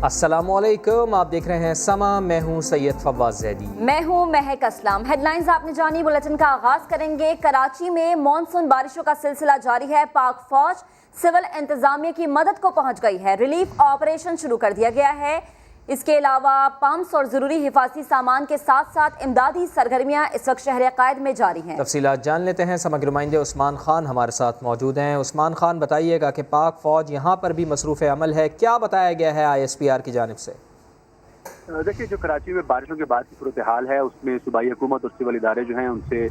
अस्सलामुअलैकुम, आप देख रहे हैं समा। मैं हूं सैयद फवाज जैदी। मैं हूं महक असलम। हेडलाइंस आपने जानी। बुलेटिन का आगाज करेंगे। कराची में मॉनसून बारिशों का सिलसिला जारी है। पाक फौज सिविल इंतजामिया की मदद को पहुंच गई है। रिलीफ ऑपरेशन शुरू कर दिया गया है। इसके अलावा पंप्स और जरूरी हिफाजती सामान के साथ साथ इमदादी सरगर्मियां इस वक्त शहर कायद में जारी हैं। तफसीलात जान लेते हैं। समग्र नुमाइंदे उस्मान खान हमारे साथ मौजूद हैं। उस्मान खान, बताइएगा कि पाक फौज यहाँ पर भी मसरूफ़ अमल है, क्या बताया गया है ISPR की जानिब से? देखिए, जो कराची में बारिशों के बाद की सूरत हाल है उसमें सूबाई हुकूमत और सिविल इदारे जो हैं उनसे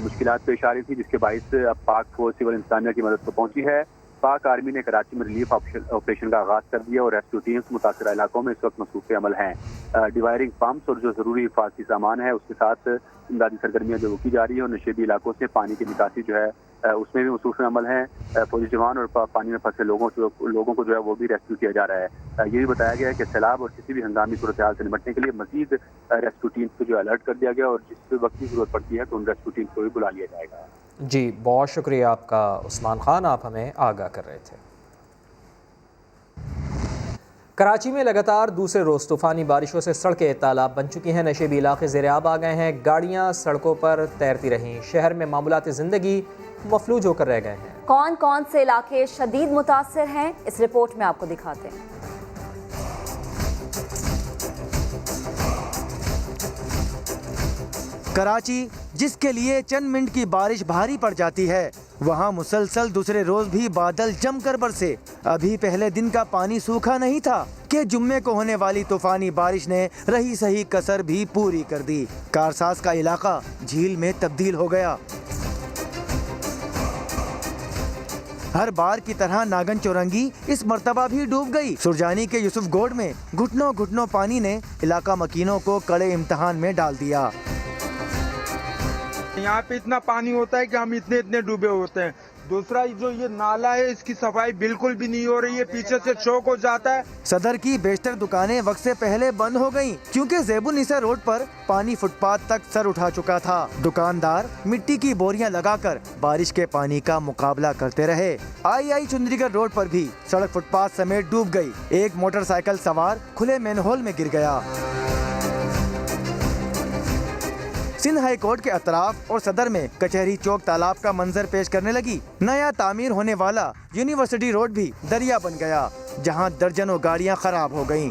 मुश्किलात पेश आ रही थी, जिसके बाइस अब पाक फौज सिविल इंतजामिया की मदद को पहुंची है। पाक आर्मी ने कराची में रिलीफ ऑपरेशन का आगाज कर दिया और रेस्क्यू टीम्स मुतासरा इलाकों में इस वक्त मसरूफ़ अमल हैं। डिवायरिंग पम्प्स और जो ज़रूरी हिफाजती सामान है उसके साथ इमदादी सरगर्मियाँ जो की जा रही है और नशेबी इलाकों से पानी की निकासी जो है उसमें भी मसरूफ़ अमल हैं। फौजी जवान और पानी में फंसे लोगों को जो है वो भी रेस्क्यू किया जा रहा है। ये भी बताया गया है कि सैलाब और किसी भी हंगामी सूरत हाल से निपटने के लिए मजीद रेस्क्यू टीम्स को जो अलर्ट कर दिया गया और जिस वक्त की जरूरत पड़ती है तो उन रेस्क्यू टीम्स को भी बुला लिया जाएगा। जी, बहुत शुक्रिया आपका उस्मान खान, आप हमें आगाह कर रहे थे। कराची में लगातार दूसरे रोज़ तूफ़ानी बारिशों से सड़कें तालाब बन चुकी हैं। नशेबी इलाके ज़ेर-आब आ गए हैं। गाड़ियाँ सड़कों पर तैरती रहीं। शहर में मामूलात ज़िंदगी मफलूज होकर रह गए हैं। कौन कौन से इलाके शदीद मुतासर हैं, इस रिपोर्ट में आपको दिखाते हैं। कराची, जिसके लिए चंद मिनट की बारिश भारी पड़ जाती है, वहाँ मुसलसल दूसरे रोज भी बादल जमकर बरसे। अभी पहले दिन का पानी सूखा नहीं था कि जुम्मे को होने वाली तूफानी बारिश ने रही सही कसर भी पूरी कर दी। कारसाज का इलाका झील में तब्दील हो गया। हर बार की तरह नागन चौरंगी इस मर्तबा भी डूब गई। सुरजानी के यूसुफ गोड में घुटनों घुटनों पानी ने इलाका मकीनों को कड़े इम्तिहान में डाल दिया। यहाँ पे इतना पानी होता है कि हम इतने डूबे होते हैं। दूसरा जो ये नाला है इसकी सफाई बिल्कुल भी नहीं हो रही है, पीछे से चौक हो जाता है। सदर की बेशतर दुकानें वक्त से पहले बंद हो गयीं, क्योंकि ज़ेबुन्निसा रोड पर पानी फुटपाथ तक सर उठा चुका था। दुकानदार मिट्टी की बोरियां लगाकर बारिश के पानी का मुकाबला करते रहे। आई चुंदरीगढ़ रोड पर भी सड़क फुटपाथ समेत डूब गई। एक मोटरसाइकिल सवार खुले मैनहोल में गिर गया। सिंध हाई कोर्ट के अतराफ और सदर में कचहरी चौक तालाब का मंजर पेश करने लगी। नया तामीर होने वाला यूनिवर्सिटी रोड भी दरिया बन गया, जहां दर्जनों गाड़ियां खराब हो गईं।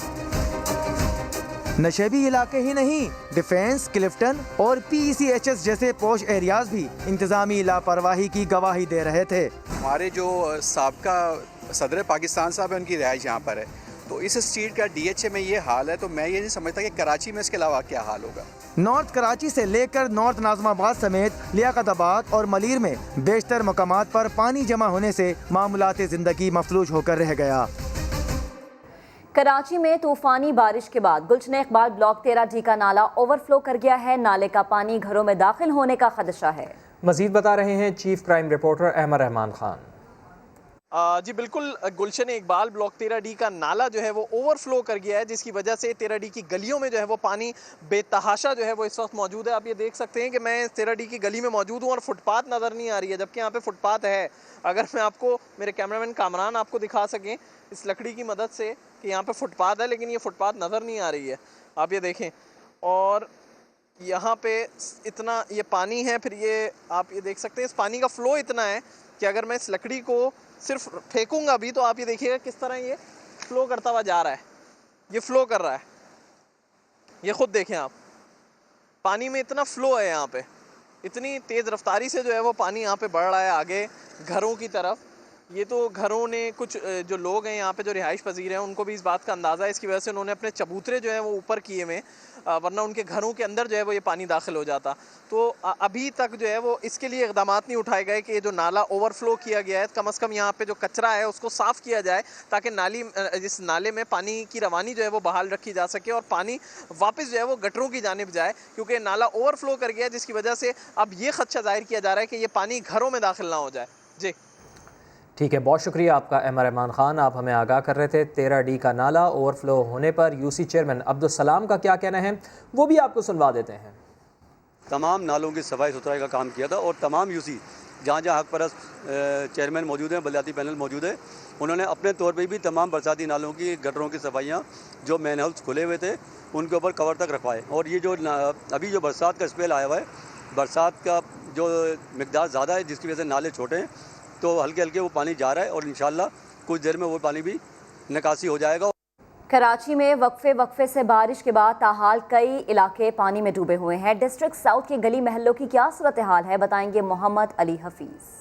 नशेबी इलाके ही नहीं, डिफेंस, क्लिफ्टन और PECHS जैसे पोश एरियाज भी इंतजामी लापरवाही की गवाही दे रहे थे। हमारे जो साबका सदर पाकिस्तान साहब है उनकी रिहाइश यहाँ पर है, तो इस स्ट्रीट का DHA में ये हाल है, तो मैं ये नहीं समझता कि कराची में इसके अलावा क्या हाल होगा। नॉर्थ कराची से लेकर नॉर्थ नाज़िमाबाद समेत लियाकताबाद और मलीर में बेशतर मकामात पर पानी जमा होने से मामूलात ज़िंदगी मफलूज होकर रह गया। कराची में तूफानी बारिश के बाद गुलशन इकबाल ब्लॉक 13D का नाला ओवरफ्लो कर गया है। नाले का पानी घरों में दाखिल होने का खदशा है। मजीद बता रहे हैं chief crime reporter Ahmad Rahman Khan. जी बिल्कुल, गुलशन इकबाल ब्लॉक 13D का नाला जो है वो ओवरफ्लो कर गया है, जिसकी वजह से 13D की गलियों में जो है वो पानी बेतहाशा जो है वो इस वक्त मौजूद है। आप ये देख सकते हैं कि मैं 13D की गली में मौजूद हूँ और फुटपाथ नज़र नहीं आ रही है, जबकि यहाँ पे फुटपाथ है। अगर मैं आपको, मेरे कैमरामैन कामरान आपको दिखा सकें इस लकड़ी की मदद से कि यहाँ पे फुटपाथ है, लेकिन ये फुटपाथ नज़र नहीं आ रही है। आप ये देखें, और यहाँ पे इतना ये पानी है। फिर ये आप ये देख सकते हैं इस पानी का फ़्लो इतना है कि अगर मैं इस लकड़ी को सिर्फ फेंकूंगा भी तो आप ये देखिएगा किस तरह ये फ्लो करता हुआ जा रहा है। ये फ्लो कर रहा है, ये खुद देखें आप, पानी में इतना फ्लो है यहाँ पे, इतनी तेज़ रफ्तारी से जो है वो पानी यहाँ पे बढ़ रहा है आगे घरों की तरफ। ये तो घरों ने कुछ जो लोग हैं यहाँ पे जो रिहाइश पजीर हैं उनको भी इस बात का अंदाज़ा है, इसकी वजह से उन्होंने अपने चबूतरे जो हैं वो ऊपर किए हुए, वरना उनके घरों के अंदर जो है वो ये पानी दाखिल हो जाता। तो अभी तक जो है वो इसके लिए इक़दामात नहीं उठाए गए कि ये जो नाला ओवरफ्लो किया गया है, कम से कम यहाँ पे जो कचरा है उसको साफ़ किया जाए, ताकि इस नाले में पानी की रवानी जो है वो बहाल रखी जा सके और पानी वापस जो है वो गटरों की जानिब जाए, क्योंकि नाला ओवरफ्लो कर गया है, जिसकी वजह से अब ये खदशा जाहिर किया जा रहा है कि ये पानी घरों में दाखिल ना हो जाए। जी ठीक है, बहुत शुक्रिया आपका अहमद रहमान खान, आप हमें आगाह कर रहे थे। 13D का नाला ओवरफ्लो होने पर UC चेयरमैन अब्दुल सलाम का क्या कहना है वो भी आपको सुनवा देते हैं। तमाम नालों की सफाई सुथराई का काम किया था और तमाम UC जहाँ जहाँ हक परस्त चेयरमैन मौजूद हैं, बलदियाती पैनल मौजूद है, उन्होंने अपने तौर पे भी तमाम बरसाती नालों की गटरों की सफाइयाँ जो मैन हाउस खुले हुए थे उनके ऊपर कवर तक रखवाए। और ये जो अभी जो बरसात का स्पेल आया हुआ है, बरसात का जो मिकदार ज़्यादा है जिसकी वजह से नाले छोटे हैं, तो हल्के हल्के वो पानी जा रहा है और इंशाल्लाह कुछ देर में वो पानी भी निकासी हो जाएगा। कराची में वक्फे से बारिश के बाद ताहाल कई इलाके पानी में डूबे हुए हैं। डिस्ट्रिक्ट साउथ के गली महल्लों की क्या सूरत हाल है, बताएंगे मोहम्मद अली हफीज।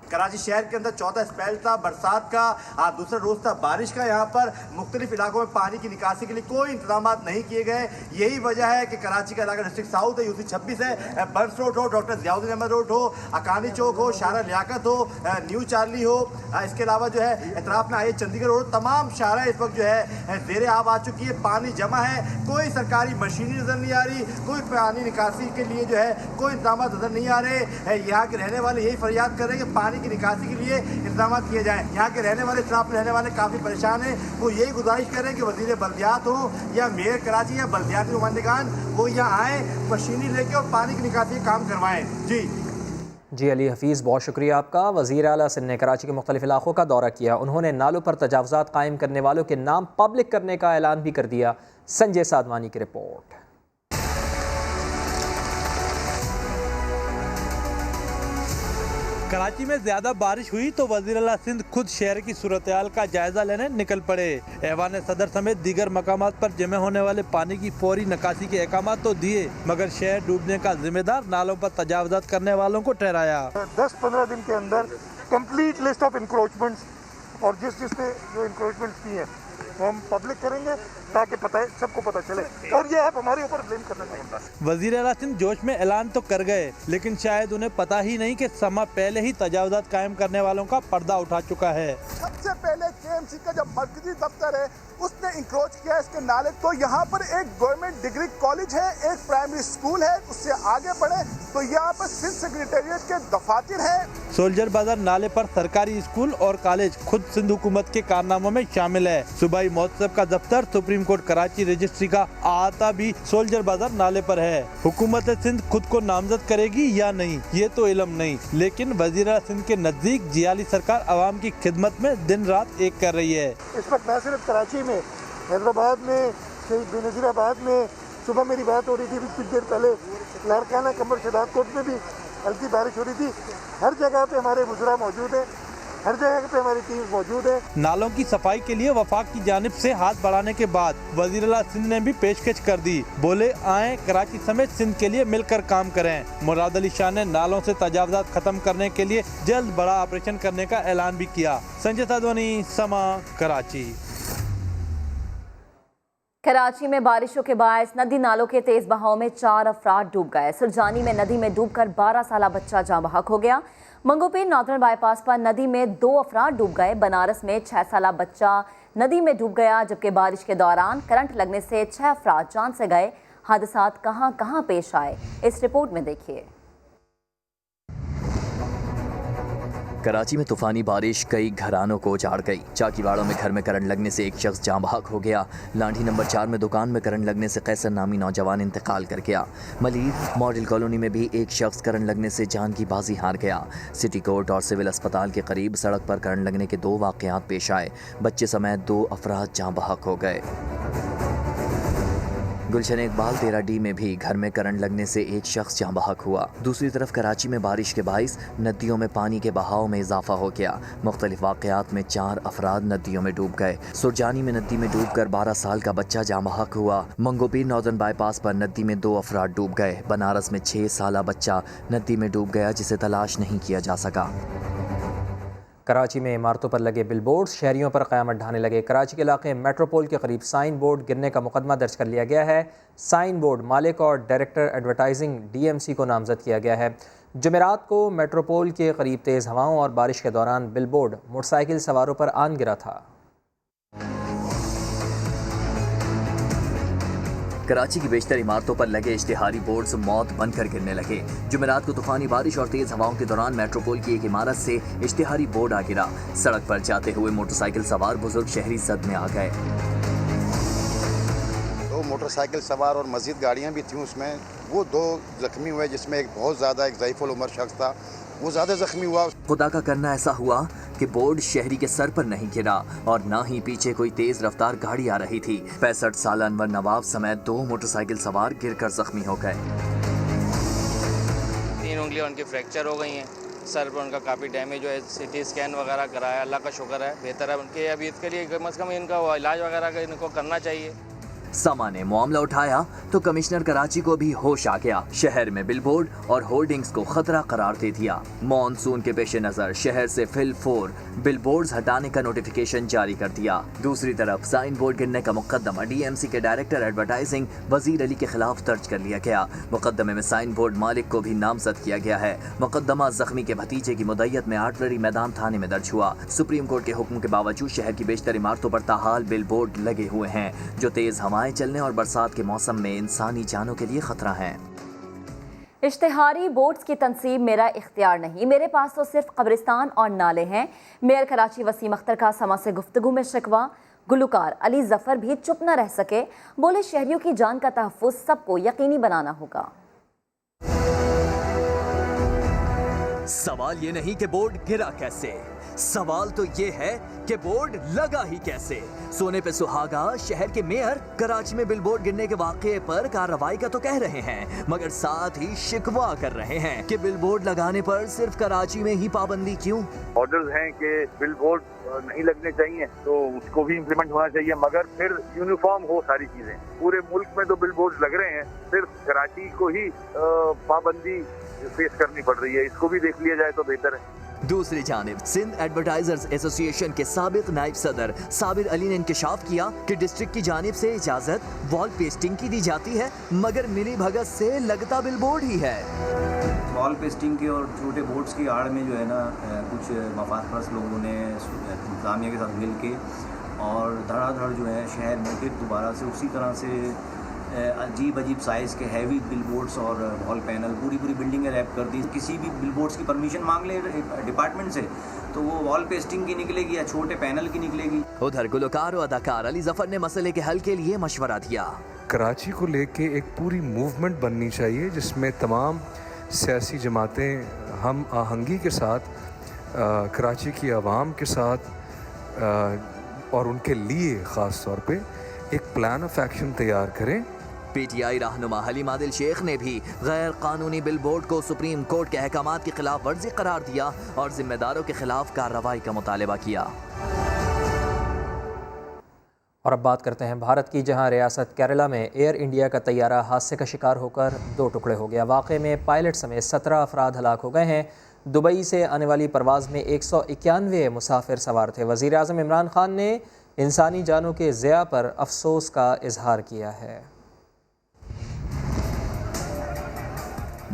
कराची शहर के अंदर चौथा स्पेल था बरसात का, दूसरा रोज था बारिश का। यहाँ पर मुख्तलिफ इलाकों में पानी की निकासी के लिए कोई इंतजाम नहीं किए गए। यही वजह है कि कराची का इलाका डिस्ट्रिक्ट साउथ है, यूसी 26 है, बर्स रोड हो, डॉक्टर ज़ियाउद्दीन अहमद रोड हो, अकानी चौक हो, शारा लियाकत हो, न्यू चार्ली हो, इसके अलावा जो है इतराफ में आए चंडीगढ़ रोड, तमाम शारा इस वक्त जो है ज़ेरे आब आ चुकी है, पानी जमा है। कोई सरकारी मशीनरी नज़र नहीं आ रही, कोई पानी निकासी के लिए जो है कोई इंतजाम नज़र नहीं आ रहे। यहाँ के रहने वाले यही फरियाद कर रहे हैं कि पानी की निकासी के लिए इंतजाम किए जाएं। यहाँ के रहने वाले इतराफ में रहने वाले काफ़ी परेशान हैं। वो यही गुजारिश कर रहे हैं कि वज़ीर बल्दियात हो या मेयर कराची या बल्दियाती नुमाइंदगान वो यहाँ आए, मशीनरी लेके और पानी की निकासी का काम करवाएं। जी अली हफीज़, बहुत शुक्रिया आपका। वज़ीर आला सिंध ने कराची के मुख्तलिफ इलाकों का दौरा किया। उन्होंने नालों पर तजावुज़ात कायम करने वालों के नाम पब्लिक करने का ऐलान भी कर दिया। संजय साधवानी की रिपोर्ट। कराची में ज्यादा बारिश हुई तो वज़ीर आला सिंध खुद शहर की सूरत हाल का जायजा लेने निकल पड़े। ऐवान सदर समेत दीगर मकामात पर जमा होने वाले पानी की फौरी निकासी के अहकाम तो दिए, मगर शहर डूबने का जिम्मेदार नालों पर तजावुज़ात करने वालों को ठहराया। 10-15 दिन के अंदर कंप्लीट लिस्ट ऑफ इंक्रोचमेंट्स और जिसने जो इंक्रोचमेंट्स की हैं वो हम पब्लिक करेंगे ताकि पता है सबको पता चले, और ये आप हमारे ऊपर ब्लेम करना चाहिए। वज़ीर आला सिंध जोश में ऐलान तो कर गए, लेकिन शायद उन्हें पता ही नहीं कि समा पहले ही तजावुज़ात कायम करने वालों का पर्दा उठा चुका है। सबसे पहले KMC का जब मरकजी दफ्तर है उसने इंक्रोच किया इसके नाले, तो यहाँ पर एक गवर्नमेंट डिग्री कॉलेज है, एक प्राइमरी स्कूल है, उससे आगे बढ़े तो यहाँ पर सिंध सेक्रेटेरिएट के दफातर है। सोल्जर बाजार नाले पर सरकारी स्कूल और कॉलेज खुद सिंध हुकूमत के कारनामों में शामिल है। सूबाई महोत्सव का दफ्तर, सुप्रीम कोर्ट कराची रजिस्ट्री का अहाता भी सोल्जर बाजार नाले पर है। हुकूमत सिंध खुद को नामजद करेगी या नहीं ये तो इल्म नहीं, लेकिन वज़ीर आला सिंध के नजदीक जियाली सरकार आवाम की खिदमत में दिन रात एक कर रही है। इस वक्त न सिर्फ कराची में, हैदराबाद में, शहीद बेनज़ीराबाद में सुबह मेरी बात हो रही थी, कुछ देर पहले लाड़काना कमर शदाद कोट में भी हल्की बारिश हो रही थी। हर जगह पे हमारे मुजरा मौजूद है, हर जगह पे हमारी टीम मौजूद है। नालों की सफाई के लिए वफाक की जानिब से हाथ बढ़ाने के बाद वज़ीर आला सिंध ने भी पेशकश कर दी। बोले आए कराची समेत सिंध के लिए मिलकर काम करें। मुराद अली शाह ने नालों से तजावुज़ात खत्म करने के लिए जल्द बड़ा ऑपरेशन करने का ऐलान भी किया। संजय साधवानी, समा, कराची। कराची में बारिशों के बायस नदी नालों के तेज बहाव में 4 अफराद डूब गए। सुरजानी में नदी में डूबकर 12 साला बच्चा जाँ बहक हो गया। मंगोपीर नॉर्दर्न बाईपास पर नदी में 2 अफराद डूब गए। बनारस में 6 साला बच्चा नदी में डूब गया, जबकि बारिश के दौरान करंट लगने से 6 अफराद जान से गए। हादसात कहां कहां पेश आए, इस रिपोर्ट में देखिए। कराची में तूफानी बारिश कई घरानों को उजाड़ गई। चाकीवाड़ा में घर में करंट लगने से एक शख्स जाँ बहक हो गया। लांढी नंबर 4 में दुकान में करंट लगने से कैसर नामी नौजवान इंतकाल कर गया। मलीर मॉडल कॉलोनी में भी एक शख्स करंट लगने से जान की बाजी हार गया। सिटी कोर्ट और सिविल अस्पताल के करीब सड़क पर करंट लगने के 2 वाक़यात पेश आए। बच्चे समेत 2 अफराद जाँ बहक हो गए। गुलशन इकबाल 13D में भी घर में करंट लगने से एक शख्स जाँ बहक हुआ। दूसरी तरफ कराची में बारिश के बाइस नदियों में पानी के बहाव में इजाफा हो गया। मुख्तलिफ वाक़यात में 4 अफराद नदियों में डूब गए। सुरजानी में नदी में डूबकर 12 साल का बच्चा जाँ बहक हुआ। मंगोपीर नॉर्दर्न बाईपास पर नदी में 2 अफराद डूब गए। बनारस में 6 साला बच्चा नदी में डूब गया, जिसे तलाश नहीं किया जा सका। कराची में इमारतों पर लगे बिलबोर्ड शहरियों पर क़यामत ढाने लगे। कराची के इलाके मेट्रोपोल के करीब साइन बोर्ड गिरने का मुकदमा दर्ज कर लिया गया है। साइन बोर्ड मालिक और डायरेक्टर एडवर्टाइजिंग DMC को नामजद किया गया है। जुमेरात को मेट्रोपोल के करीब तेज़ हवाओं और बारिश के दौरान बिलबोर्ड मोटरसाइकिल सवारों पर आन गिरा था। कराची की बेशतर इमारतों पर लगे इश्तिहारी बोर्ड्स मौत बनकर गिरने लगे। जुमेरात को तूफानी बारिश और तेज हवाओं के दौरान मेट्रोपोल की एक इमारत से इश्तिहारी बोर्ड आ गिरा। सड़क पर जाते हुए मोटरसाइकिल सवार बुजुर्ग शहरी जद में आ गए। 2 मोटरसाइकिल सवार और मजीद गाड़ियां भी थीं उसमें। वो 2 जख्मी हुए, जिसमें एक बहुत ज़्यादा एक ज़ईफ़ुल उमर शख्स था वो ज़्यादा जख्मी हुआ। खुदा का करना ऐसा हुआ कि बोर्ड शहरी के सर पर नहीं गिरा और ना ही पीछे कोई तेज रफ्तार गाड़ी आ रही थी। 65 साल अनवर नवाब समेत 2 मोटरसाइकिल सवार गिरकर जख्मी हो गए। 3 उंगलियां उनकी फ्रैक्चर हो गई हैं, सर पर उनका काफ़ी डैमेज हुआ है। CT स्कैन वगैरह कराया, अल्लाह का शुक्र है बेहतर है उनके। अभी इसके लिए कम से कम इनका इलाज वगैरह का इनको करना चाहिए। समा ने मामला उठाया तो कमिश्नर कराची को भी होश आ गया। शहर में बिलबोर्ड और होर्डिंग्स को खतरा करार दे दिया। मॉनसून के पेश नजर शहर से फिल 4 बिलबोर्ड्स हटाने का नोटिफिकेशन जारी कर दिया। दूसरी तरफ साइन बोर्ड गिरने का मुकदमा DMC के डायरेक्टर एडवर्टाइजिंग वजीर अली के खिलाफ दर्ज कर लिया गया। मुकदमे में साइन बोर्ड मालिक को भी नामजद किया गया है। मुकदमा जख्मी के भतीजे की मुद्दत में आर्टलरी मैदान थाने में दर्ज हुआ। सुप्रीम कोर्ट के हुक्म के बावजूद शहर की बेशतर इमारतों पर ताहाल बिलबोर्ड लगे हुए हैं जो तेज हवाएं चलने और बरसात के मौसम में इंसानी जानों के लिए खतरा है। इश्तिहारी बोर्ड्स की तंसीब मेरा इख्तियार नहीं, मेरे पास तो सिर्फ कब्रिस्तान और नाले हैं। मेयर कराची वसीम अख्तर का समा से गुफ्तगू में शिकवा। गुलकार अली जफर भी चुप न रह सके, बोले शहरियों की जान का तहफ़्फ़ुज़ सबको यकीनी बनाना होगा। सवाल ये नहीं कि बोर्ड गिरा कैसे, सवाल तो ये है कि बोर्ड लगा ही कैसे। सोने पे सुहागा शहर के मेयर कराची में बिलबोर्ड गिरने के वाक़े पर कार्रवाई का तो कह रहे हैं, मगर साथ ही शिकवा कर रहे हैं कि बिलबोर्ड लगाने पर सिर्फ कराची में ही पाबंदी क्यों। ऑर्डर्स हैं कि बिलबोर्ड नहीं लगने चाहिए तो उसको भी इम्प्लीमेंट होना चाहिए, मगर फिर यूनिफॉर्म हो सारी चीजें। पूरे मुल्क में तो बिलबोर्ड लग रहे हैं, सिर्फ कराची को ही पाबंदी फेस करनी पड़ रही है। इसको भी देख लिया जाए तो बेहतर है। दूसरी जानिब सिंध एडवर्टाइजर्स एसोसिएशन के साबिक नायब सदर साबिर अली ने इंकशाफ किया कि डिस्ट्रिक्ट की जानिब से इजाजत वॉल पेस्टिंग की दी जाती है, मगर मिली भगत से लगता बिलबोर्ड ही है। वॉल पेस्टिंग के और छोटे बोर्ड्स की आड़ में जो है ना कुछ मफाद परस्त लोगों ने इंतजामिया के साथ मिल के और धड़ाधड़ जो है शहर में फिर दोबारा से उसी तरह से अजीब अजीब साइज़ के हैवी बिलबोर्ड्स और वॉल पैनल पूरी बिल्डिंगें रैप कर दी। किसी भी बिलबोर्ड्स की परमिशन मांग ले डिपार्टमेंट से तो वो वॉल पेस्टिंग की निकलेगी या छोटे पैनल की निकलेगी। उधर गुलकार और अदाकार अली जफर ने मसले के हल के लिए मशवरा दिया। कराची को लेके एक पूरी मूवमेंट बननी चाहिए जिसमें तमाम सियासी जमातें हम आहंगी के साथ कराची की आवाम के साथ और उनके लिए ख़ास तौर पे एक प्लान ऑफ एक्शन तैयार करें। PTI रहनुमा हलीम आदिल शेख ने भी गैर कानूनी बिलबोर्ड को सुप्रीम कोर्ट के अहकामात की खिलाफ वर्जी करार दिया और जिम्मेदारों के खिलाफ कार्रवाई का मुतालबा किया। और अब बात करते हैं भारत की, जहां रियासत केरला में एयर इंडिया का तैयारा हादसे का शिकार होकर 2 टुकड़े हो गया। वाक़े में पायलट समेत 17 अफराद हलाक हो गए हैं। दुबई से आने वाली परवाज़ में 191 मुसाफिर सवार थे। वज़ीर आज़म इमरान खान ने इंसानी जानों के ज़िया पर अफसोस का इजहार किया है।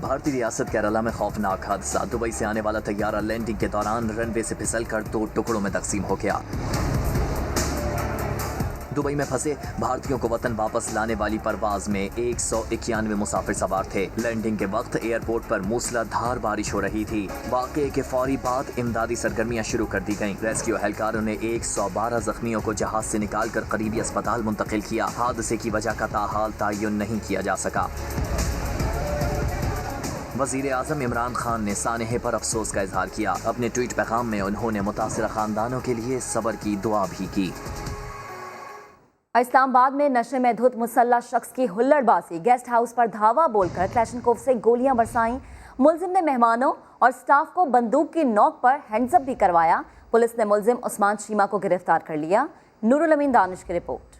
भारतीय रियासत केरला में खौफनाक हादसा। दुबई से आने वाला तैयारा लैंडिंग के दौरान रनवे से फिसलकर 2 टुकड़ों में तकसीम हो गया। दुबई में फंसे भारतीयों को वतन वापस लाने वाली परवाज में 191 मुसाफिर सवार थे। लैंडिंग के वक्त एयरपोर्ट पर मूसलाधार बारिश हो रही थी। वाक़े के फौरी बाद इमदादी सरगर्मियां शुरू कर दी गईं। रेस्क्यू एहलकारों ने 112 जख्मियों को जहाज से निकालकर करीबी अस्पताल मुंतकिल किया। हादसे की वजह का ताहाल तयन नहीं किया जा सका। वज़ीर आज़म इमरान खान ने सानहे पर अफसोस का इजहार किया। अपने ट्वीट पैगाम में उन्होंने मुतासिर खानदानों के लिए सब्र की दुआ भी की। इस्लामाबाद में नशे में धुत मुसल्ला शख्स की हुल्लड़बाजी, गेस्ट हाउस पर धावा बोलकर क्लैशनकोव से गोलियां बरसाईं। मुलजिम ने मेहमानों और स्टाफ को बंदूक की नोक पर हैंड्सअप भी करवाया। पुलिस ने मुलजिम उस्मान शीमा को गिरफ्तार कर लिया। नूरुल अमीन दानिश की रिपोर्ट।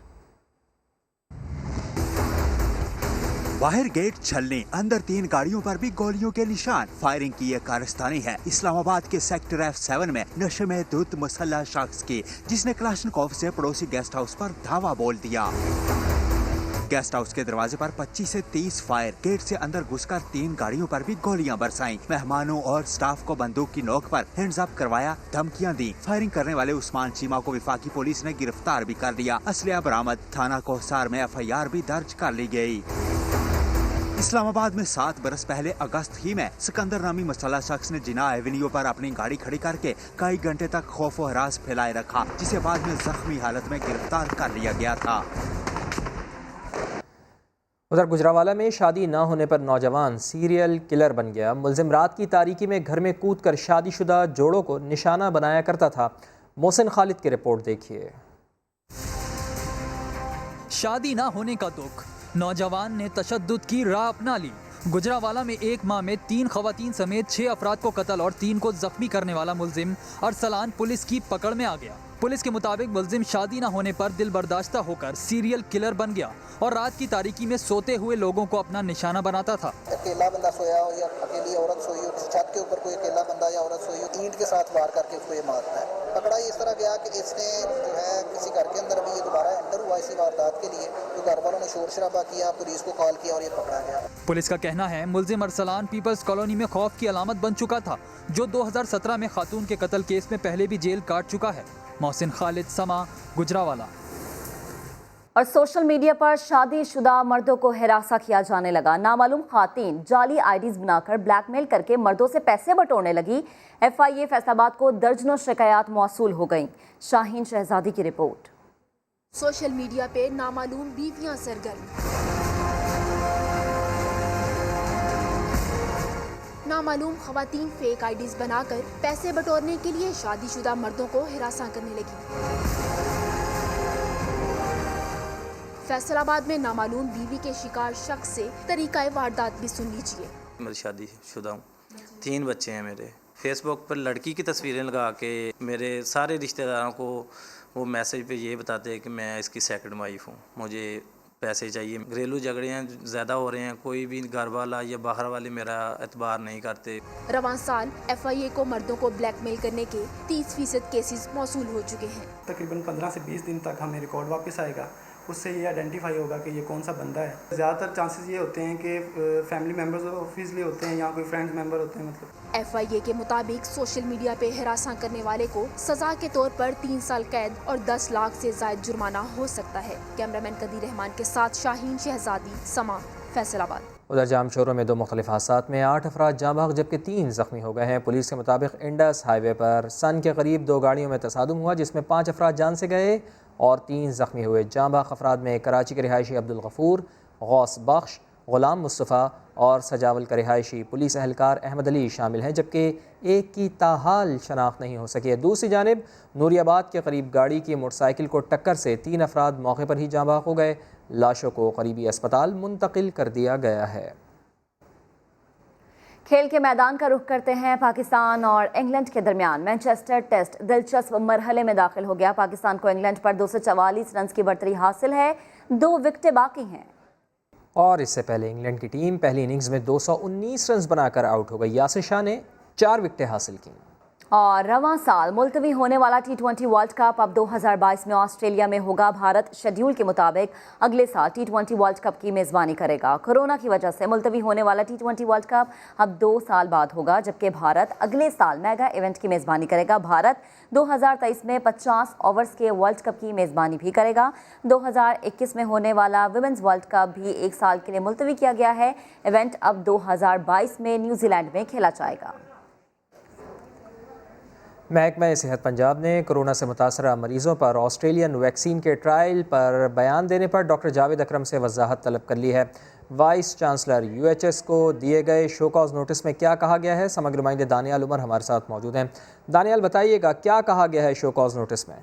बाहर गेट छलने, अंदर 3 गाड़ियों पर भी गोलियों के निशान। फायरिंग की यह कारस्तानी है इस्लामाबाद के सेक्टर F7 में नशे में धुत मुसल्ला शख्स की, जिसने क्लाशनकोव से पड़ोसी गेस्ट हाउस पर धावा बोल दिया। गेस्ट हाउस के दरवाजे पर 25 से 30 फायर, गेट से अंदर घुसकर 3 गाड़ियों पर भी गोलियां बरसाईं। मेहमानों और स्टाफ को बंदूक की नोक पर हैंड्स अप करवाया, धमकियां दी। फायरिंग करने वाले उस्मान चीमा को विफाकी पुलिस ने गिरफ्तार भी कर लिया। असलिया बरामद। थाना कोहसार में FIR भी दर्ज कर ली गयी। इस्लामाबाद में 7 बरस पहले अगस्त ही में सिकंदर नामी मुसल्ला शख्स ने जिना एवेन्यू पर अपनी गाड़ी खड़ी करके कई घंटे तक खौफ व हरास फैलाए रखा, जिसे बाद में जख्मी हालत में गिरफ्तार कर लिया गया था। उधर गुजरावाला में शादी न होने पर नौजवान सीरियल किलर बन गया। मुलजिम रात की तारीकी में घर में कूदकर शादीशुदा जोड़ों को निशाना बनाया करता था। मोहसिन खालिद की रिपोर्ट देखिए। शादी ना होने का दुख, नौजवान ने तशद्दुद की राह अपना ली। गुजरावाला में एक माह में 3 खवातीन समेत 6 अफराद को कत्ल और 3 को जख्मी करने वाला मुलजिम अरसलान पुलिस की पकड़ में आ गया। पुलिस के मुताबिक मुलजिम शादी न होने पर दिल बर्दाश्ता होकर सीरियल किलर बन गया और रात की तारीकी में सोते हुए लोगों को अपना निशाना बनाता था। अकेला बंदा सोया हो या अकेली औरत सोई हो, छत के ऊपर कोई अकेला बंदा या औरत सोई हो, ईंट के साथ वार करके उसको ये मारता है। पकड़ा इस तरह गया कि इसने जो है किसी घर के अंदर भी ये दोबारा एंटर हुआ इसी वारदात के लिए, तो घर वालों ने शोर शराबा किया, पुलिस को कॉल किया और ये पकड़ा गया। पुलिस का कहना है मुलजिम अरसलान पीपल्स कॉलोनी में खौफ की अलामत बन चुका था, जो 2017 में खातून के कत्ल केस में पहले भी जेल काट चुका है। मोहसिन खालिद, समा, गुजरावाला। और सोशल मीडिया पर शादीशुदा मर्दों को हिरासा किया जाने लगा। नामालूम खातीन जाली आईडीज बनाकर ब्लैकमेल करके मर्दों से पैसे बटोरने लगी। FIA फैसलाबाद को दर्जनों शिकायत मौसूल हो गईं। शाहीन शहजादी की रिपोर्ट। सोशल मीडिया पे नामालूम बीवियां सरगर्म, नामालूम खवातीन फेक आईडीज बनाकर पैसे बटोरने के लिए शादीशुदा मर्दों को हिरासा करने लगी। फैसलाबाद में नामालूम बीवी के शिकार शख्स से तरीका वारदात भी सुन लीजिए। मैं शादीशुदा हूँ, 3 बच्चे हैं मेरे। फेसबुक पर लड़की की तस्वीरें लगा के मेरे सारे रिश्तेदारों को वो मैसेज पे ये बताते हैं कि मैं इसकी सेकंड वाइफ हूँ, मुझे पैसे चाहिए। घरेलू झगड़े ज़्यादा हो रहे हैं, कोई भी घर वाला या बाहर वाले मेरा एतबार नहीं करते। रवां साल FIA को मर्दों को ब्लैकमेल करने के 30% केसेस मौसूल हो चुके हैं। तकरीबन 15 से 20 दिन तक हमें रिकॉर्ड वापस आएगा, उससे ये आइडेंटिफाई होगा कि ये कौन सा बंदा है। ज़्यादातर चांसेस ये होते हैं कि फैमिली मेम्बर्स ऑफिशियली होते हैं या कोई फ्रेंड्स मेंबर होते हैं। मतलब FIA के मुताबिक सोशल मीडिया पे हिरासा करने वाले को सजा के तौर पर 3 साल कैद और 10 लाख से ज़ायद जुर्माना हो सकता है। कैमरामैन कदीर रहमान के साथ शाहीन शहजादी, समा, फैसलाबाद। उधर जामशोरों में 2 मुख्तलिफ हादसात में 8 अफराद जाँ बहक जबकि 3 जख्मी हो गए हैं। पुलिस के मुताबिक इंडस हाईवे पर सन के करीब 2 गाड़ियों में तसादुम हुआ, जिसमें 5 अफराद जान से गए और 3 जख्मी हुए। जाँ बहक अफराद में कराची के रिहायशी अब्दुल गफूर, गौस बख्श, गुलाम मुस्तफ़ा और सजावल का रिहायशी पुलिस एहलकार अहमद अली शामिल हैं, जबकि एक की ताहाल शनाख्त नहीं हो सकी है। दूसरी जानिब नूरियाबाद के करीब गाड़ी की मोटरसाइकिल को टक्कर से 3 अफराद मौके पर ही जाँ बहक हो गए। लाशों को करीबी अस्पताल मुंतकिल कर दिया गया है। खेल के मैदान का रुख करते हैं। पाकिस्तान और इंग्लैंड के दरमियान मैनचेस्टर टेस्ट दिलचस्प मरहले में दाखिल हो गया। पाकिस्तान को इंग्लैंड पर 244 रन की बढ़तरी हासिल है, 2 विकेटें बाकी हैं। और इससे पहले इंग्लैंड की टीम पहली इनिंग्स में 219 रन बनाकर आउट हो गई। यासिर शाह ने 4 विकेटें हासिल की। और रवां साल मुलतवी होने वाला T20 वर्ल्ड कप अब 2022 में ऑस्ट्रेलिया में होगा। भारत शेड्यूल के मुताबिक अगले साल T20 वर्ल्ड कप की मेज़बानी करेगा। कोरोना की वजह से मुलतवी होने वाला T20 वर्ल्ड कप अब 2 साल बाद होगा, जबकि भारत अगले साल मेगा इवेंट की मेज़बानी करेगा। भारत 2023 में 50 ओवर्स के वर्ल्ड कप की मेज़बानी भी करेगा। 2021 में होने वाला विमेंस वर्ल्ड कप भी 1 साल के लिए मुलतवी किया गया है। इवेंट अब 2022 में न्यूजीलैंड में खेला जाएगा। महकमा सेहत पंजाब ने कोरोना से मुतासरा मरीजों पर ऑस्ट्रेलियन वैक्सीन के ट्रायल पर बयान देने पर डॉक्टर जावेद अकरम से वजाहत तलब कर ली है। वाइस चांसलर UHS को दिए गए शो कॉज नोटिस में क्या कहा गया है, समग्र नुमाइंदे दानियाल उमर हमारे साथ मौजूद हैं। दानियाल, बताइएगा क्या कहा गया है शो कॉज नोटिस में?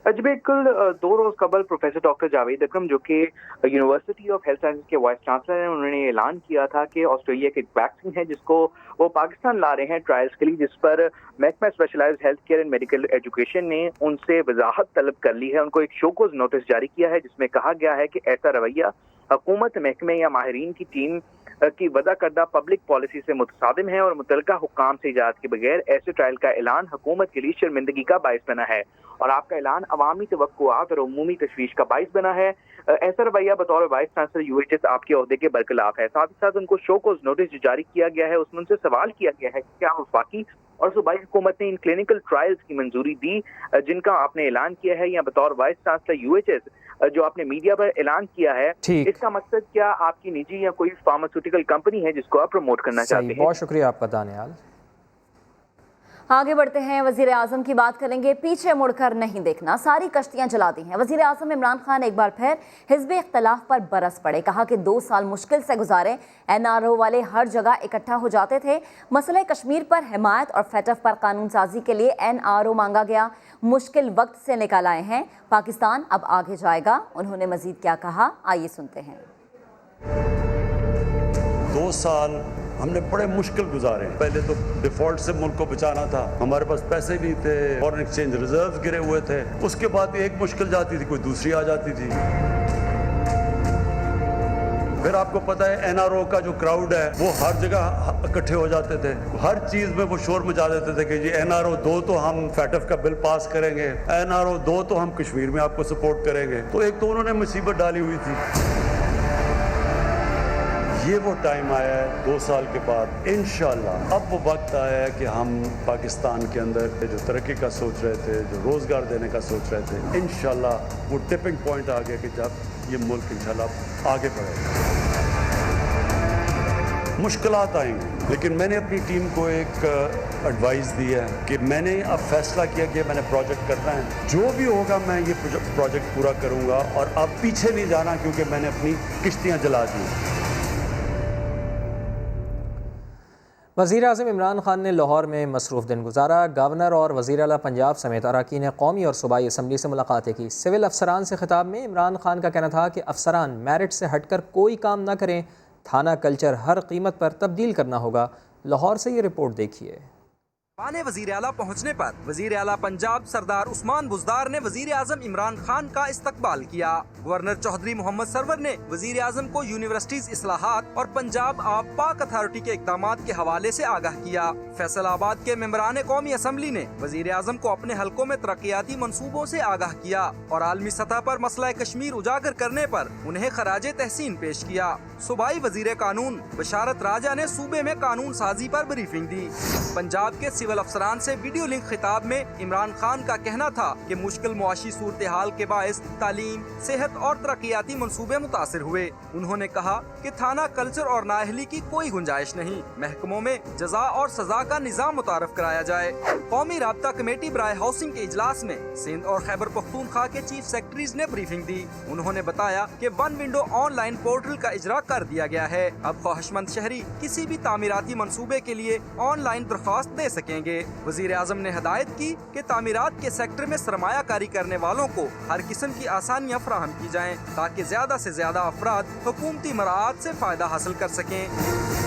जी बिल्कुल, 2 रोज कबल प्रोफेसर डॉक्टर जावेद अकरम जो कि यूनिवर्सिटी ऑफ हेल्थ साइंसेज के वाइस चांसलर हैं, उन्होंने ऐलान किया था कि ऑस्ट्रेलिया की वैक्सीन है जिसको वो पाकिस्तान ला रहे हैं ट्रायल्स के लिए, जिस पर महकमा specialised health care and medical education ने उनसे वजाहत तलब कर ली है। उनको एक शोकोज नोटिस जारी किया है जिसमें कहा गया है कि ऐसा रवैया हुकूमत, महकमे या माहिरीन की टीम की वदा करदा पब्लिक पॉलिसी से मुतसादिम है और मुतलका हुक्काम से इजाज़त के बगैर ऐसे ट्रायल का ऐलान हुकूमत के लिए शर्मिंदगी का बाइस बना है और आपका ऐलान अवामी तवक्कुआत और उमूमी तशवीश का बाइस बना है। ऐसा रवैया बतौर वाइस चांसलर UHS आपके ओहदे के बरखिलाफ है। साथ ही साथ उनको शोकोज नोटिस जो जारी किया गया है उसमें उनसे सवाल किया गया है कि क्या वफाकी और सूबाई हुकूमत ने इन क्लिनिकल ट्रायल्स की मंजूरी दी जिनका आपने ऐलान किया है, या बतौर वाइस चांसलर UHS जो आपने मीडिया पर ऐलान किया है, इसका मकसद क्या आपकी निजी या कोई फार्मास्यूटिकल कंपनी है जिसको आप प्रमोट करना चाहते हैं? बहुत शुक्रिया आपका दानियाल। आगे बढ़ते हैं, वजीर आजम की बात करेंगे। पीछे मुड़कर नहीं देखना, सारी कश्तियां जला दी हैं। वजीर आजम इमरान खान एक बार फिर हिज़्ब इख्तलाफ पर बरस पड़े। कहा कि 2 साल मुश्किल से गुजारे, NRO वाले हर जगह इकट्ठा हो जाते थे। मसले कश्मीर पर हिमायत और FATF पर कानून साजी के लिए NRO मांगा गया, मुश्किल वक्त से निकाल आए हैं। पाकिस्तान अब आगे जाएगा। उन्होंने मजीद क्या कहा, आइए सुनते हैं। 2 साल हमने बड़े मुश्किल गुजारे। पहले तो डिफॉल्ट से मुल्क को बचाना था, हमारे पास पैसे नहीं थे, फॉरेन एक्सचेंज रिजर्व गिरे हुए थे। उसके बाद एक मुश्किल जाती थी, कोई दूसरी आ जाती थी। फिर आपको पता है NRO का जो क्राउड है वो हर जगह इकट्ठे हो जाते थे, हर चीज में वो शोर मचा देते थे कि जी NRO 2 तो हम FATF का बिल पास करेंगे, NRO 2 तो हम कश्मीर में आपको सपोर्ट करेंगे। तो एक तो उन्होंने मुसीबत डाली हुई थी। ये वो टाइम आया है 2 साल के बाद, इंशाल्लाह अब वो वक्त आया है कि हम पाकिस्तान के अंदर जो तरक्की का सोच रहे थे, जो रोजगार देने का सोच रहे थे, इंशाल्लाह वो टिपिंग पॉइंट आ गया कि जब ये मुल्क इंशाल्लाह आगे बढ़ेगा। मुश्किलात आएंगी, लेकिन मैंने अपनी टीम को एक एडवाइस दी है कि मैंने अब फैसला किया कि मैंने प्रोजेक्ट करना है, जो भी होगा मैं ये प्रोजेक्ट पूरा करूंगा और अब पीछे नहीं जाना, क्योंकि मैंने अपनी किश्तियां जला दी। वज़ीर आज़म इमरान खान ने लाहौर में मसरूफ़ दिन गुजारा। गवर्नर और वज़ीर आला पंजाब समेत अरकान कौमी और सूबाई असम्बली से मुलाकातें की। सिविल अफसरान से खिताब में इमरान खान का कहना था कि अफसरान मेरिट से हटकर कोई काम न करें, थाना कल्चर हर कीमत पर तब्दील करना होगा। लाहौर से ये रिपोर्ट देखिए। पाने वजीर आला पहुँचने पर वजीर आला पंजाब सरदार उस्मान बुज़दार ने वजीर आज़म इमरान खान का इस्तकबाल किया। गवर्नर चौधरी मोहम्मद सरवर ने वजीर आज़म को यूनिवर्सिटीज इस्लाहात और पंजाब आब पाक अथॉरिटी के इक़दामात के हवाले से आगाह किया। फैसलाबाद के मेंबरान कौमी असम्बली ने वजीर आज़म को अपने हलकों में तरक्याती मनसूबों से आगाह किया और आलमी सतह पर मसला कश्मीर उजागर करने पर उन्हें खराज तहसीन पेश किया। सूबाई वजीर कानून बशारत राजा ने सूबे में कानून साजी पर ब्रीफिंग दी। पंजाब के सिविल अफसरान से वीडियो लिंक खिताब में इमरान खान का कहना था कि मुश्किल मुआशी सूरत हाल के बायस तालीम, सेहत और तरक्याती मंसूबे मुतासिर हुए। उन्होंने कहा कि थाना कल्चर और नाअहली की कोई गुंजाइश नहीं, महकमों में जजा और सजा का निज़ाम मुतारफ कराया जाए। कौमी राब्ता कमेटी बराए हाउसिंग के इजलास में सिंध और खैबर पख्तूनख्वा के चीफ सेक्रेटरीज ने ब्रीफिंग दी। उन्होंने बताया कि 1 विंडो ऑनलाइन पोर्टल का इजरा कर दिया गया है। अब ख्वाहिशमंद शहरी किसी भी तामीराती मंसूबे के लिए ऑनलाइन दरख्वास्त दे सकेंगे। वजीर आज़म ने हदायत की कि तामीरात के सेक्टर में सरमायाकारी करने वालों को हर किस्म की आसानियाँ फराहम की जाएं, ताकि ज्यादा से ज्यादा अफराद हुकूमती मराहत से फायदा हासिल कर सकें।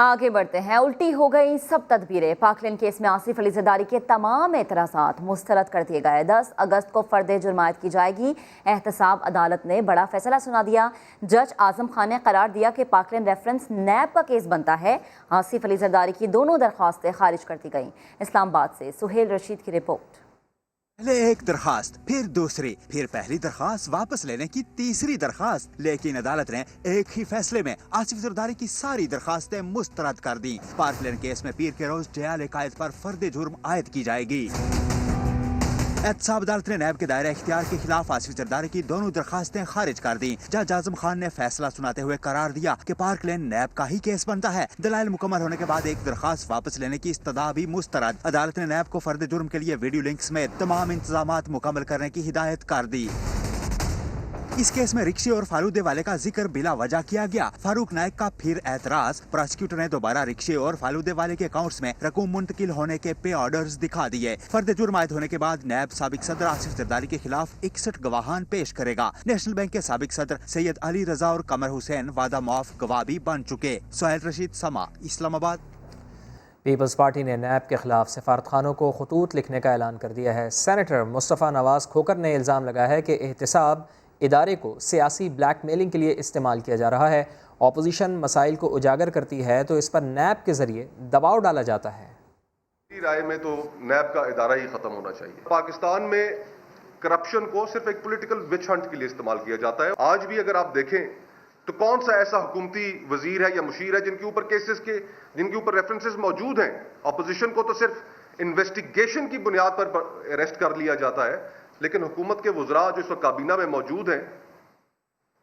आगे बढ़ते हैं। उल्टी हो गई सब तदबीरें। पाकलिन केस में आसिफ अली जरदारी के तमाम एतराज़ात मुस्तरद कर दिए गए। 10 अगस्त को फर्द जुर्मायत की जाएगी। एहतसाब अदालत ने बड़ा फैसला सुना दिया। जज आजम खान ने करार दिया कि पाकलिन रेफरेंस नैब का केस बनता है। आसिफ अली जरदारी की दोनों दरख्वास्तें खारिज कर दी गईं। इस्लामाबाद से सुहेल रशीद की रिपोर्ट। पहले एक दरखास्त, फिर दूसरी, फिर पहली दरखास्त वापस लेने की तीसरी दरखास्त, लेकिन अदालत ने एक ही फैसले में आसिफ जरदारी की सारी दरखास्तें मुस्तरद कर दी। पार्कलैंड केस में पीर के रोज जयाल कायद पर फर्द जुर्म आयद की जाएगी। एहतसाब अदालत ने नैब के दायरे इख्तियार के खिलाफ आसिफ जरदारी की दोनों दरखास्तें खारिज कर दी। जज आजम खान ने फैसला सुनाते हुए करार दिया कि पार्कलैंड नैब का ही केस बनता है। दलाइल मुकम्मल होने के बाद एक दरखास्त वापस लेने की इस्तदा भी मुस्तरद। अदालत ने नैब को फर्द जुर्म के लिए वीडियो लिंक समेत तमाम इंतजामात मुकम्मल करने की हिदायत कर दी। इस केस में रिक्शे और फालूदे वाले का जिक्र बिला वजह किया गया। फारूक नाइक का फिर एतराज। प्रोसिक्यूटर ने दोबारा रिक्शे और फालूदे वाले के अकाउंट्स में रकूम मुंतकिल होने के पे ऑर्डर्स दिखा दिए। फर्द जुर्म आयद होने के बाद नैब साबिक सदर आसिफ जरदारी के खिलाफ 61 गवाहान पेश करेगा। नेशनल बैंक के साबिक सदर सैयद अली रजा और कमर हुसैन वादा माफ गवाह भी बन चुके। सुहेल रशीद, समा, इस्लामाबाद। पीपल्स पार्टी ने नैब के खिलाफ सफारतखानों को खतूत लिखने का ऐलान कर दिया है। सेनेटर मुस्तफ़ा नवाज खोकर ने इल्ज़ाम लगाया है कि एहतसाब इदारे को सियासी ब्लैकमेलिंग के लिए इस्तेमाल किया जा रहा है। ऑपोजिशन मसाइल को उजागर करती है तो इस पर नैब के जरिए दबाव डाला जाता है। मेरी राय में तो नैब का इदारा ही खत्म होना चाहिए। पाकिस्तान में करप्शन को सिर्फ एक पॉलिटिकल विच हंट के लिए इस्तेमाल किया जाता है। आज भी अगर आप देखें तो कौन सा ऐसा हुकूमती वजीर है या मुशीर है जिनके ऊपर केसेस के जिनके ऊपर रेफरेंसेस मौजूद हैं। ऑपोजिशन को तो सिर्फ इन्वेस्टिगेशन की बुनियाद पर अरेस्ट कर लिया जाता है, लेकिन हुकूमत के वज़रा जो इस वक्त काबीना में मौजूद हैं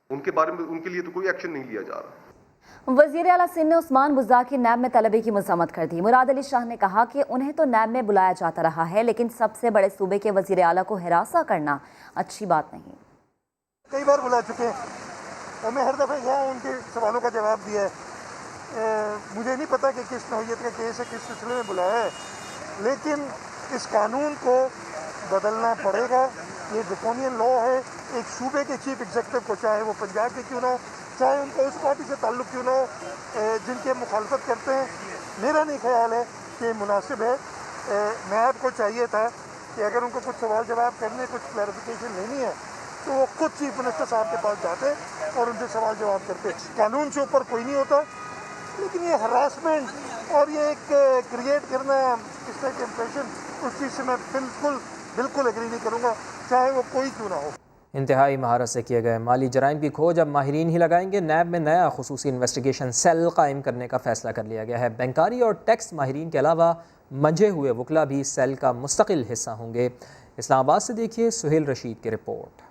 उनके बारे में उनके लिए तो कोई एक्शन नहीं लिया जा रहा। वज़ीर आला सिंध ने उस्मान बुज़दार की नैब में तलबी की मज़म्मत कर दी। मुराद अली शाह ने कहा कि उन्हें तो नैब में बुलाया जाता रहा है, लेकिन सबसे बड़े सूबे के वज़ीर आला को हिरासा करना अच्छी बात नहीं। कई बार बुला चुके हैं और मैं हर दफ़ा यहाँ उनके सवालों का जवाब दिया है। मुझे नहीं पता कि किस नौइयत का केस है, किस सिलसिले में बुलाया है, लेकिन इस कानून को बदलना पड़ेगा। ये ड्रैकोनियन लॉ है। एक सूबे के चीफ एग्जीक्यूटिव को, चाहे वो पंजाब के क्यों ना हो, चाहे उनका उस पार्टी से ताल्लुक़ क्यों ना हो, जिनके मुखालफत करते हैं, मेरा नहीं ख्याल है कि मुनासिब है। नैब को चाहिए था कि अगर उनको कुछ सवाल जवाब करने, कुछ क्लैरिफिकेशन लेनी है, तो वो खुद चीफ मिनिस्टर साहब के पास जाते और उनसे सवाल जवाब करते। कानून से ऊपर कोई नहीं होता, लेकिन ये हरासमेंट और ये एक क्रिएट करना इस तरह के इम्प्रेशन, उस चीज़ से मैं बिल्कुल एग्री नहीं करूँगा, चाहे वो कोई क्यों ना हो। इंतहाई महारत से किए गए माली जराइम की खोज अब माहिरीन ही लगाएंगे। नैब में नया खुसूसी इन्वेस्टिगेशन सेल कायम करने का फैसला कर लिया गया है। बैंकारी और टैक्स माहिरीन के अलावा मंझे हुए वकला भी सेल का मुस्तकिल हिस्सा होंगे। इस्लामाबाद से देखिए सुहेल रशीद की रिपोर्ट।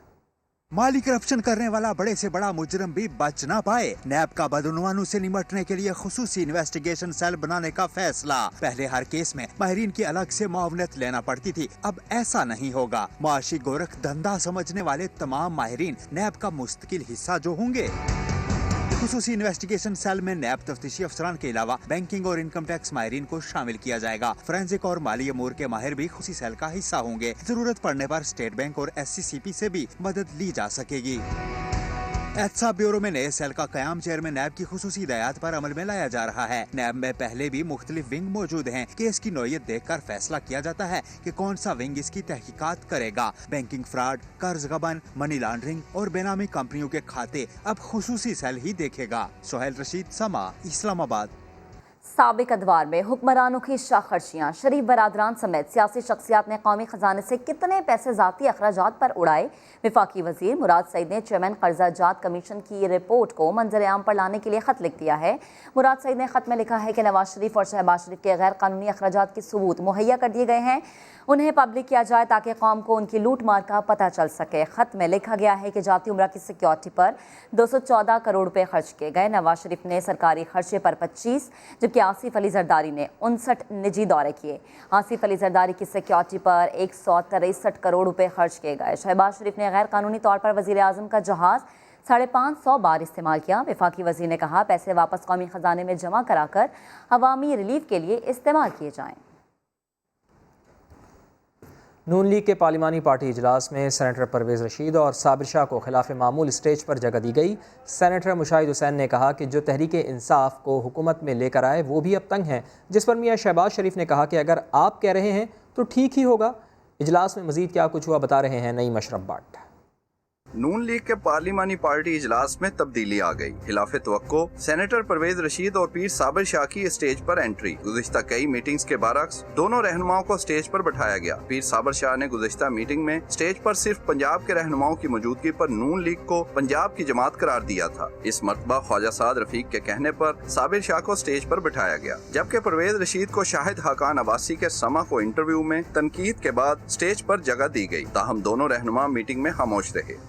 माली करप्शन करने वाला बड़े से बड़ा मुजरम भी बच ना पाए। नैब का बदउनवानों से निपटने के लिए खुसूसी इन्वेस्टिगेशन सेल बनाने का फैसला। पहले हर केस में माहिरीन की अलग से मुआवनत लेना पड़ती थी, अब ऐसा नहीं होगा। मुआशी गोरख धंधा समझने वाले तमाम माहिरीन नैब का मुस्तकिल हिस्सा जो होंगे। खुसूसी इन्वेस्टिगेशन सेल में नैब तफ्तीशी अफसरान के अलावा बैंकिंग और इनकम टैक्स माहिरीन को शामिल किया जाएगा। फोरेंसिक और माली अमूर के माहिर भी खुसूसी सेल का हिस्सा होंगे। जरूरत पड़ने पर स्टेट बैंक और SCCP से भी मदद ली जा सकेगी। एहतसाब ब्यूरो में नए सेल का कयाम चेयरमैन नैब की खुसूसी हिदायत पर अमल में लाया जा रहा है। नैब में पहले भी मुख्तलिफ विंग मौजूद हैं। केस की नौयत देखकर फैसला किया जाता है कि कौन सा विंग इसकी तहकीकात करेगा। बैंकिंग फ्रॉड, कर्ज गबन, मनी लॉन्ड्रिंग और बेनामी कंपनियों के खाते अब खुसूसी सेल ही देखेगा। सुहेल रशीद, समा, इस्लामाबाद। साबिक अदवार में हुक्मरानों की शाखर्चियाँ, शरीफ बरादरान समेत सियासी शख्सियात ने कौमी खजाने से कितने पैसे ज़ाती अखराजात पर उड़ाए। वफाकी वजीर मुराद सईद ने चेयरमैन कर्जा जात कमीशन की रिपोर्ट को मंजर आम पर लाने के लिए खत लिख दिया है। मुराद सईद ने खत में लिखा है कि नवाज शरीफ और शहबाज शरीफ के गैर कानूनी अखराजात के सबूत मुहैया कर दिए गए हैं, उन्हें पब्लिक किया जाए ताकि कौम को उनकी लूट मार का पता चल सके। खत में लिखा गया है कि जाती उम्रा की सिक्योरिटी पर 214 करोड़ रुपए खर्च किए गए। नवाज शरीफ ने सरकारी खर्चे पर 25, जबकि आसिफ अली जरदारी ने 59 निजी दौरे किए। आसिफ अली जरदारी की सिक्योरिटी पर 163 करोड़ रुपए खर्च किए गए। शहबाज शरीफ ने गैर कानूनी तौर पर वजीर आजम का जहाज 550 बार इस्तेमाल किया। वफाकी वजीर ने कहा पैसे वापस कौमी खजाने में जमा कराकर अवामी रिलीफ के लिए इस्तेमाल किए जाएं। नून लीग के पार्लिमानी पार्टी इजलास में सेनेटर परवेज़ रशीद और साबिर शाह को खिलाफ मामूल स्टेज पर जगह दी गई। सेनेटर मुशाहिद हुसैन ने कहा कि जो तहरीक इंसाफ को हुकूमत में लेकर आए वो भी अब तंग हैं, जिस पर मियां शहबाज शरीफ ने कहा कि अगर आप कह रहे हैं तो ठीक ही होगा। इजलास में मजीद क्या कुछ हुआ बता रहे हैं नईम अशरफ भट्ट। नून लीग के पार्लिमानी पार्टी इजलास में तब्दीली आ गई। खिलाफ तवक्को सेनेटर परवेज रशीद और पीर साबिर शाह की स्टेज पर एंट्री। गुज़िश्ता कई मीटिंग्स के बरअक्स दोनों रहनुमाओं को स्टेज पर बैठाया गया। पीर साबिर शाह ने गुज़िश्ता मीटिंग में स्टेज पर सिर्फ पंजाब के रहनुमाओं की मौजूदगी पर नून लीग को पंजाब की जमात करार दिया था। इस मरतबा ख्वाजा साद रफीक के कहने पर साबिर शाह को स्टेज पर बैठाया गया, जबकि परवेज रशीद को शाहिद हाकान अब्बासी के समा को इंटरव्यू में तनकीद के बाद स्टेज पर जगह दी गई। ताहम दोनों रहनुमा मीटिंग में खामोश रहे।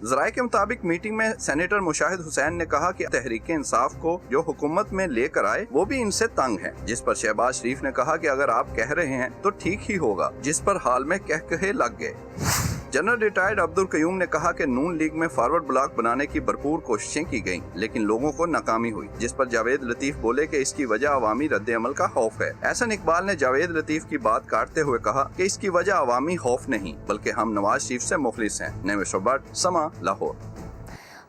ज़राए के मुताबिक मीटिंग में सेनेटर मुशाहिद हुसैन ने कहा कि तहरीक इंसाफ को जो हुकूमत में लेकर आए वो भी इनसे तंग है, जिस पर शहबाज शरीफ ने कहा कि अगर आप कह रहे हैं तो ठीक ही होगा, जिस पर हाल में कहे लग गए। जनरल रिटायर्ड अब्दुल कयूम ने कहा कि नून लीग में फॉरवर्ड ब्लॉक बनाने की भरपूर कोशिशें की गईं, लेकिन लोगों को नाकामी हुई, जिस पर जावेद लतीफ बोले कि इसकी वजह अवामी रद्द अमल का खौफ है। एहसन इकबाल ने जावेद लतीफ की बात काटते हुए कहा कि इसकी वजह अवामी खौफ नहीं बल्कि हम नवाज शरीफ से मुखलिस हैं। नईम अशरफ भट्ट, समा, लाहौर।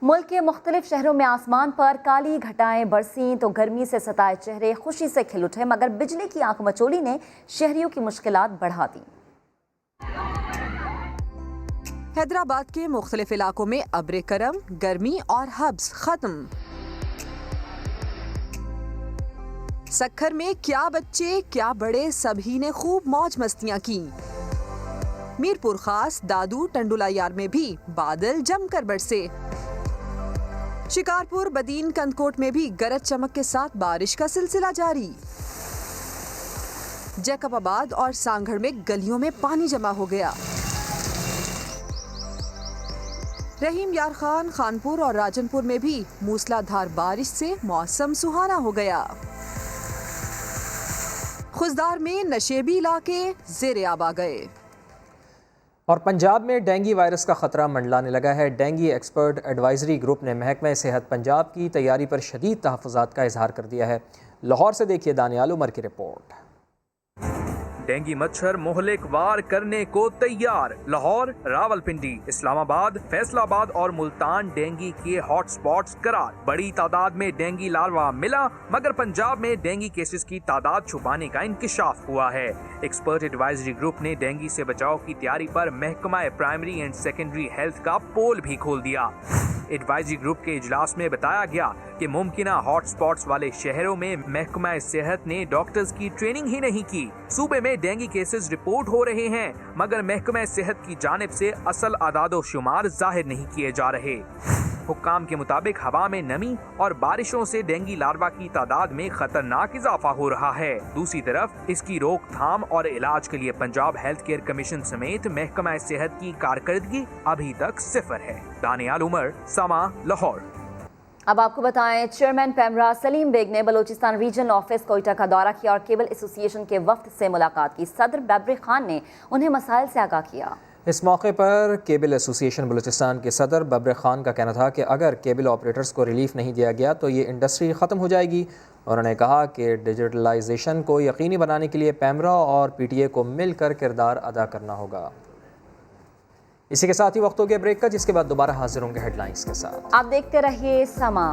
मुल्क के मुख्तलिफ शहरों में आसमान पर काली घटाएं बरसीं तो गर्मी से सताए चेहरे खुशी से खिल उठे, मगर बिजली की आंख मचोली ने शहरियों की मुश्किलात बढ़ा दी। हैदराबाद के मुख्तलिफ इलाकों में अब्र करम, गर्मी और हब्स खत्म। सक्खर में क्या बच्चे क्या बड़े सभी ने खूब मौज मस्तियां की। मीरपुर खास, दादू, टंडुलायार में भी बादल जमकर बरसे। शिकारपुर, बदीन, कंदकोट में भी गरज चमक के साथ बारिश का सिलसिला जारी। जैकबाबाद और सांगढ़ में गलियों में पानी जमा हो गया। रहीम यार खान, खानपुर और राजनपुर में भी मूसलाधार बारिश से मौसम सुहाना हो गया। खुजदार में नशेबी इलाके ज़ेरे आब आ गए। और पंजाब में डेंगू वायरस का खतरा मंडलाने लगा है। डेंगू एक्सपर्ट एडवाइजरी ग्रुप ने महकमा सेहत पंजाब की तैयारी पर शदीद तहफ़्फ़ुज़ात का इजहार कर दिया है। लाहौर से देखिए दानियाल उमर की रिपोर्ट। डेंगू मच्छर मोहलिक वार करने को तैयार। लाहौर, रावलपिंडी, इस्लामाबाद, फैसलाबाद और मुल्तान डेंगू के हॉट स्पॉट्स करार। बड़ी तादाद में डेंगू लार्वा मिला, मगर पंजाब में डेंगू केसेस की तादाद छुपाने का इंकिशाफ हुआ है। एक्सपर्ट एडवाइजरी ग्रुप ने डेंगू से बचाव की तैयारी पर महकमा प्राइमरी एंड सेकेंडरी हेल्थ का पोल भी खोल दिया। एडवाइजरी ग्रुप के इजलास में बताया गया कि मुमकिना हॉट स्पॉट्स वाले शहरों में महकमा सेहत ने डॉक्टर्स की ट्रेनिंग ही नहीं की। सूबे में डेंगू केसेस रिपोर्ट हो रहे हैं, मगर महकमा सेहत की जानिब से असल आदादो शुमार जाहिर नहीं किए जा रहे। हुक्काम के मुताबिक हवा में नमी और बारिशों से डेंगू लार्वा की तादाद में खतरनाक इजाफा हो रहा है। दूसरी तरफ इसकी रोकथाम और इलाज के लिए पंजाब हेल्थ केयर कमीशन समेत महकमा सेहत की कारकर्दगी अभी तक सिफर है। दानियाल उमर, समा, लाहौर। अब आपको बताएं, चेयरमैन पैमरा सलीम बेग ने बलूचिस्तान रीजन ऑफिस कोयटा का दौरा किया और केबल एसोसिएशन के वफ्द से मुलाकात की। सदर बब्र खान ने उन्हें मसाइल से आगाह किया। इस मौके पर केबल एसोसिएशन बलूचिस्तान के सदर बब्र खान का कहना था कि अगर केबल ऑपरेटर्स को रिलीफ नहीं दिया गया तो ये इंडस्ट्री ख़त्म हो जाएगी। उन्होंने कहा कि डिजिटलाइजेशन को यकीनी बनाने के लिए पैमरा और PTA को मिलकर किरदार अदा करना होगा। इसी के साथ ही वक्त हो गया ब्रेक का, जिसके बाद दोबारा हाजिर होंगे हेडलाइंस के साथ। आप देखते रहिए समा।